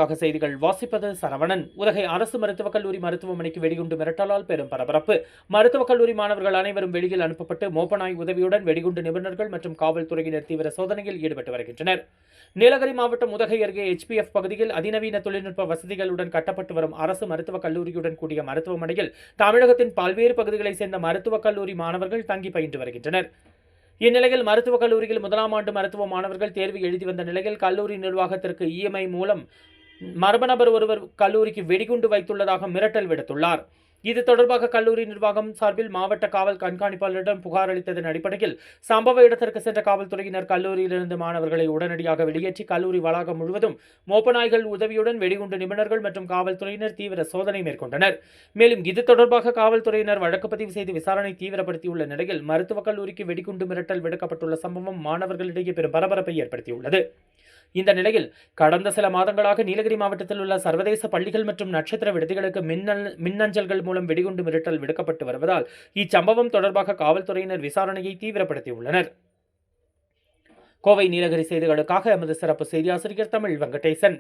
விரிவாக செய்திகள். வாசிப்பது சரவணன். உதகை அரசு மருத்துவக் கல்லூரி மருத்துவமனைக்கு வெடிகுண்டு மிரட்டலால் பெரும் பரபரப்பு. மருத்துவக் கல்லூரி மாணவர்கள் அனைவரும் வெளியில் அனுப்பப்பட்டு மோப்பநாய் உதவியுடன் வெடிகுண்டு நிபுணர்கள் மற்றும் காவல்துறையினர் தீவிர சோதனையில் ஈடுபட்டு வருகின்றனர். நீலகிரி மாவட்டம் உதகை அருகே HPF பகுதியில் அதிநவீன தொழில்நுட்ப வசதிகளுடன் கட்டப்பட்டு வரும் அரசு மருத்துவக் கல்லூரியுடன் கூடிய மருத்துவமனையில் தமிழகத்தின் பல்வேறு பகுதிகளைச் சேர்ந்த மருத்துவக் கல்லூரி மாணவர்கள் தங்கி பயின்று வருகின்றனர். இந்நிலையில் மருத்துவக் கல்லூரியில் முதலாம் ஆண்டு மருத்துவ மாணவர்கள் தேர்வு எழுதி வந்த நிலையில் கல்லூரி நிர்வாகத்திற்கு EMI மூலம் மர்ம நபர் ஒருவர் கல்லூரிக்கு வெடிகுண்டு வைத்துள்ளதாக மிரட்டல் விடுத்துள்ளார். இது தொடர்பாக கல்லூரி நிர்வாகம் சார்பில் மாவட்ட காவல் கண்காணிப்பாளரிடம் புகார் அளித்ததன் அடிப்படையில் சம்பவ இடத்திற்கு சென்ற காவல்துறையினர் கல்லூரியிலிருந்து மாணவர்களை உடனடியாக வெளியேற்றி கல்லூரி வளாகம் முழுவதும் மோப்பநாய்கள் உதவியுடன் வெடிகுண்டு நிபுணர்கள் மற்றும் காவல்துறையினர் தீவிர சோதனை மேற்கொண்டனர். மேலும் இது தொடர்பாக காவல்துறையினர் வழக்கு பதிவு செய்து விசாரணை தீவிரப்படுத்தியுள்ள நிலையில் மருத்துவக் கல்லூரிக்கு வெடிகுண்டு மிரட்டல் விடுக்கப்பட்டுள்ள சம்பவம் மாணவர்களிடையே பெரும் பரபரப்பை ஏற்படுத்தியுள்ளது. இந்த நிலையில் கடந்த சில மாதங்களாக நீலகிரி மாவட்டத்தில் உள்ள சர்வதேச பள்ளிகள் மற்றும் நட்சத்திர விடுதிகளுக்கு மின்னஞ்சல்கள் மூலம் வெடிகுண்டு மிரட்டல் விடுக்கப்பட்டு வருவதால் இச்சம்பவம் தொடர்பாக காவல்துறையினர் விசாரணையை தீவிரப்படுத்தியுள்ளனர். கோவை நீலகிரி செய்திகளுக்காக எமது சிறப்பு செய்தியாசிரியர் தமிழ் வெங்கடேசன்.